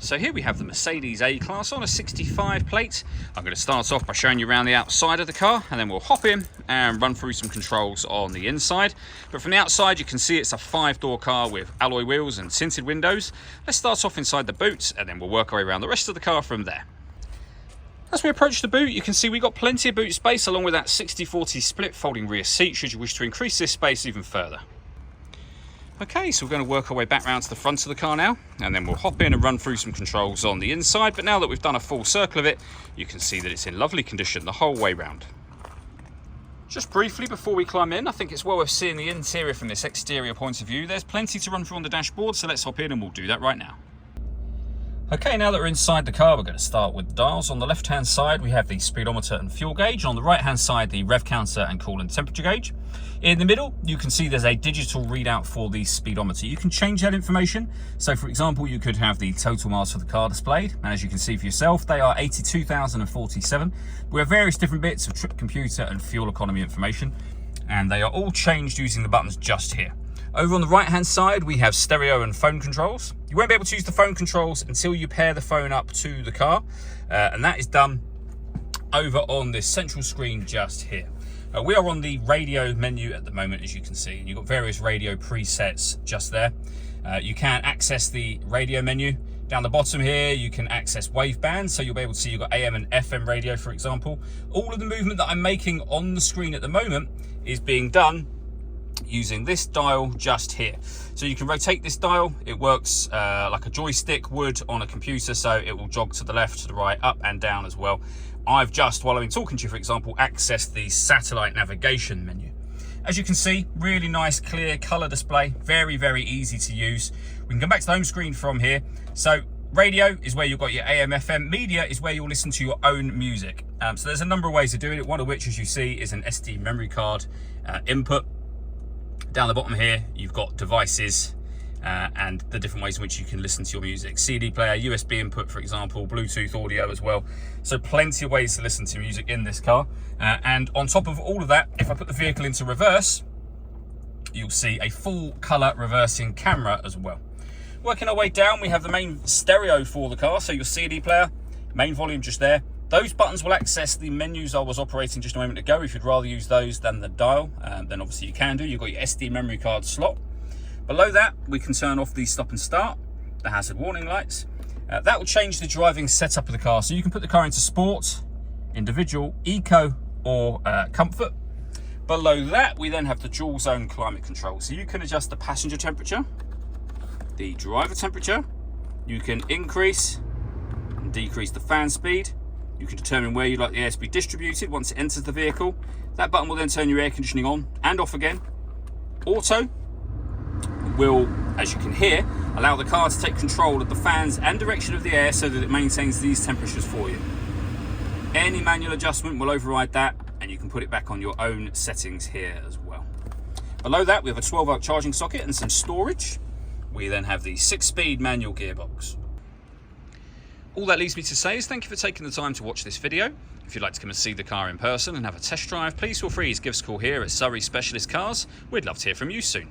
So here we have the Mercedes A-Class on a 65 plate. I'm going to start off by showing you around the outside of the car, and then we'll hop in and run through some controls on the inside. But from the outside you can see it's a 5-door car with alloy wheels and tinted windows. Let's start off inside the boot and then we'll work our way around the rest of the car from there. As we approach the boot, you can see we've got plenty of boot space along with that 60/40 split folding rear seat should you wish to increase this space even further. Okay, so we're going to work our way back round to the front of the car now, and then we'll hop in and run through some controls on the inside. But now that we've done a full circle of it, you can see that it's in lovely condition the whole way round. Just briefly before we climb in, I think it's well worth seeing the interior from this exterior point of view. There's plenty to run through on the dashboard, so let's hop in and we'll do that right now. Okay, now that we're inside the car, we're going to start with the dials. On the left-hand side, we have the speedometer and fuel gauge. On the right-hand side, the rev counter and coolant temperature gauge. In the middle, you can see there's a digital readout for the speedometer. You can change that information. So, for example, you could have the total miles for the car displayed. And as you can see for yourself, they are 82,047. We have various different bits of trip computer and fuel economy information. And they are all changed using the buttons just here. Over on the right hand side, we have stereo and phone controls. You won't be able to use the phone controls until you pair the phone up to the car, and that is done over on this central screen just here. We are on the radio menu at the moment, as you can see, and you've got various radio presets just there. You can access the radio menu. Down the bottom here, you can access wave bands, so you'll be able to see you've got AM and FM radio, for example. All of the movement that I'm making on the screen at the moment is being done using this dial just here. So you can rotate this dial. It works like a joystick would on a computer, so it will jog to the left, to the right, up and down as well. I've just, while I've been talking to you, for example, accessed the satellite navigation menu. As you can see, really nice clear color display, very, very easy to use. We can come back to the home screen from here. So radio is where you've got your AM, FM. Media is where you'll listen to your own music. So there's a number of ways of doing it, one of which, as you see, is an SD memory card input. Down the bottom here, you've got devices and the different ways in which you can listen to your music. CD player, USB input, for example, Bluetooth audio as well. So plenty of ways to listen to music in this car. And on top of all of that, if I put the vehicle into reverse, you'll see a full color reversing camera as well. Working our way down, we have the main stereo for the car. So your CD player, main volume just there. Those buttons will access the menus I was operating just a moment ago. If you'd rather use those than the dial, then obviously you can do. You've got your SD memory card slot. Below that, we can turn off the stop and start, the hazard warning lights. That will change the driving setup of the car. So you can put the car into sport, individual, eco, or comfort. Below that, we then have the dual zone climate control. So you can adjust the passenger temperature, the driver temperature. You can increase and decrease the fan speed. You can determine where you'd like the air to be distributed once it enters the vehicle. That button will then turn your air conditioning on and off again. Auto will, as you can hear, allow the car to take control of the fans and direction of the air so that it maintains these temperatures for you. Any manual adjustment will override that, and you can put it back on your own settings here as well. Below that, we have a 12-volt charging socket and some storage. We then have the 6-speed manual gearbox. All that leaves me to say is thank you for taking the time to watch this video. If you'd like to come and see the car in person and have a test drive, please feel free to give us a call here at Surrey Specialist Cars. We'd love to hear from you soon.